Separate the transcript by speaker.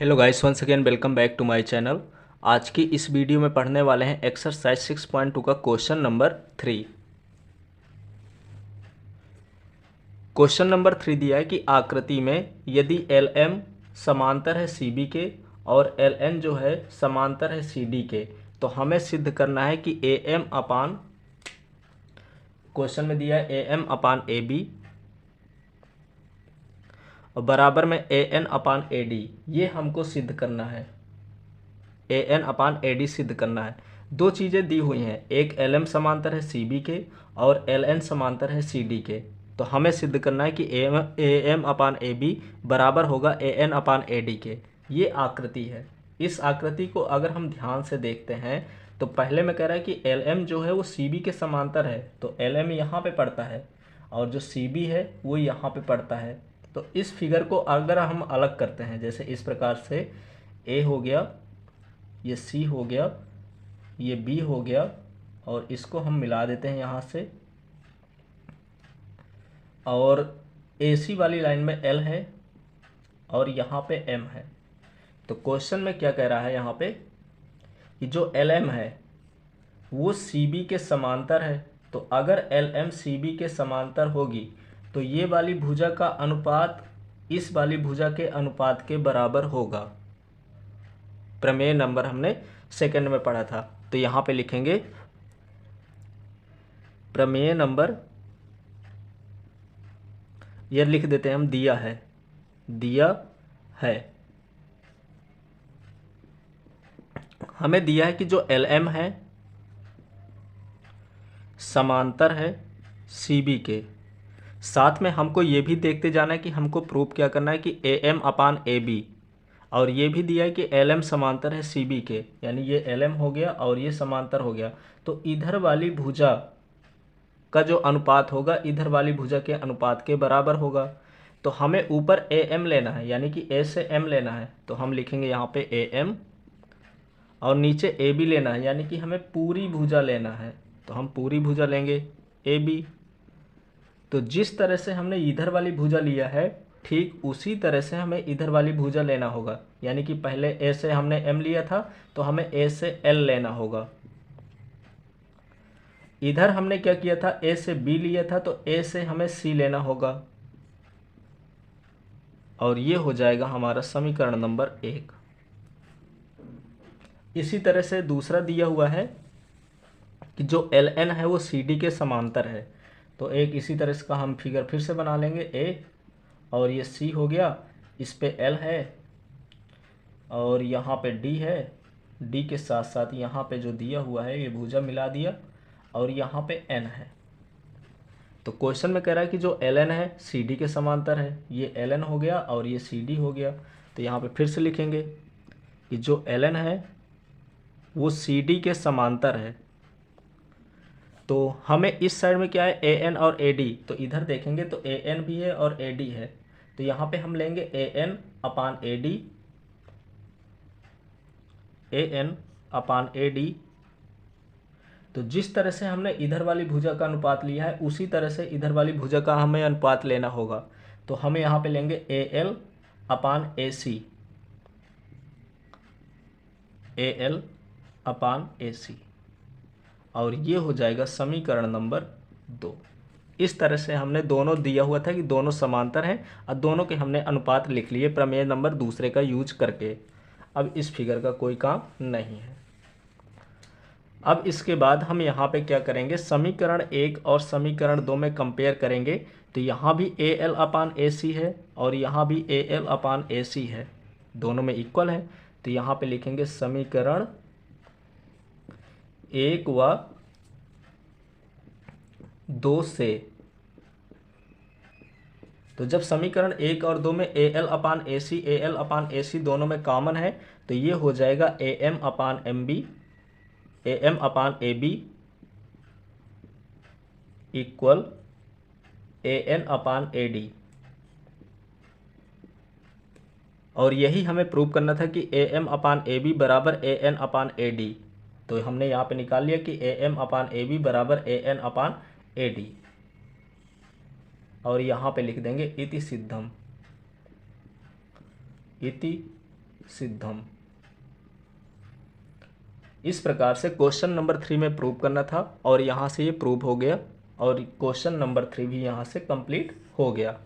Speaker 1: Hello guys, once again welcome back to my channel. आज की इस वीडियो में पढ़ने वाले हैं एक्सरसाइज 6.2 का क्वेश्चन नंबर 3। क्वेश्चन नंबर 3 दिया है कि आकृति में यदि एल एम समांतर है सी बी के और एल एन जो है समांतर है सी डी के, तो हमें सिद्ध करना है कि ए एम अपान, क्वेश्चन में दिया है ए एम अपान ए बी और बराबर में ए एन अपान ए डी, ये हमको सिद्ध करना है। ए एन अपान ए डी सिद्ध करना है। दो चीज़ें दी हुई हैं, एक एल एम समांतर है सी बी के और एल एन समांतर है सी डी के। तो हमें सिद्ध करना है कि ए एम अपान ए बी बराबर होगा ए एन अपान ए डी के। ये आकृति है। इस आकृति को अगर हम ध्यान से देखते हैं तो पहले में कह रहा है कि एल एम जो है वो सी बी के समांतर है, तो एल एम यहाँ पे पड़ता है और जो सी बी है वो यहाँ पे पड़ता है। तो इस फिगर को अगर हम अलग करते हैं, जैसे इस प्रकार से, ए हो गया, ये सी हो गया, ये बी हो गया और इसको हम मिला देते हैं यहाँ से, और AC वाली लाइन में L है और यहाँ पे M है। तो क्वेश्चन में क्या कह रहा है यहाँ पे कि जो LM है वो CB के समांतर है। तो अगर LM CB के समांतर होगी तो ये वाली भुजा का अनुपात इस वाली भुजा के अनुपात के बराबर होगा। प्रमेय नंबर हमने सेकंड में पढ़ा था, तो यहाँ पे लिखेंगे प्रमेय नंबर, ये लिख देते हैं हम, दिया है, दिया है। हमें दिया है कि जो एल एम है समांतर है सी बी के। साथ में हमको ये भी देखते जाना है कि हमको प्रूव क्या करना है कि ए एम अपान ए बी, और ये भी दिया है कि एल एम समांतर है सी बी के, यानी ये एल एम हो गया और ये समांतर हो गया। तो इधर वाली भुजा का जो अनुपात होगा इधर वाली भुजा के अनुपात के बराबर होगा। तो हमें ऊपर ए एम लेना है, यानी कि ए से एम लेना है, तो हम लिखेंगे यहाँ पे ए एम, और नीचे ए बी लेना है, यानी कि हमें पूरी भुजा लेना है, तो हम पूरी भुजा लेंगे ए बी। तो जिस तरह से हमने इधर वाली भुजा लिया है ठीक उसी तरह से हमें इधर वाली भुजा लेना होगा, यानी कि पहले ए से हमने एम लिया था तो हमें ए से एल लेना होगा। इधर हमने क्या किया था, ए से बी लिया था तो ए से हमें सी लेना होगा, और ये हो जाएगा हमारा समीकरण नंबर 1। इसी तरह से दूसरा दिया हुआ है कि जो एल एन है वो सी डी के समांतर है। तो एक इसी तरह से का हम फिगर फिर से बना लेंगे, ए और ये सी हो गया, इस पे एल है और यहाँ पे डी है, डी के साथ साथ यहाँ पे जो दिया हुआ है ये भुजा मिला दिया, और यहाँ पे एन है। तो क्वेश्चन में कह रहा है कि जो एल एन है सी डी के समांतर है, ये एल एन हो गया और ये सी डी हो गया। तो यहाँ पे फिर से लिखेंगे कि जो एल एन है वो सी डी के समांतर है। तो हमें इस साइड में क्या है, ए एन और ए डी, तो इधर देखेंगे तो ए एन भी है और ए डी है। तो यहाँ पे हम लेंगे A N upon A D, A N upon A D. तो जिस तरह से हमने इधर वाली भुजा का अनुपात लिया है उसी तरह से इधर वाली भुजा का हमें अनुपात लेना होगा। तो हम यहाँ पे लेंगे A L upon A C, A L अपान ए सी, और ये हो जाएगा समीकरण नंबर 2। इस तरह से हमने दोनों दिया हुआ था कि दोनों समांतर हैं और दोनों के हमने अनुपात लिख लिए प्रमेय नंबर दूसरे का यूज करके। अब इस फिगर का कोई काम नहीं है। अब इसके बाद हम यहाँ पे क्या करेंगे, समीकरण 1 और समीकरण 2 में कंपेयर करेंगे। तो यहाँ भी ए एल अपान ए सी है और यहाँ भी ए एल अपान ए सी है, दोनों में इक्वल है। तो यहाँ पे लिखेंगे समीकरण 1 व 2 से, तो जब समीकरण 1 और 2 में A L upon A C, A L अपान ए सी दोनों में कॉमन है, तो ये हो जाएगा A M upon M B, A M upon A B equal A N upon A D. और यही हमें प्रूव करना था कि ए एम अपान ए बी बराबर ए एन अपान ए डी। तो हमने यहाँ पे निकाल लिया कि ए एम अपान ए बी बराबर ए एन अपान ए डी, और यहाँ पे लिख देंगे इति सिद्धम, इति सिद्धम। इस प्रकार से क्वेश्चन नंबर 3 में प्रूव करना था और यहाँ से ये प्रूव हो गया और क्वेश्चन नंबर 3 भी यहाँ से कंप्लीट हो गया।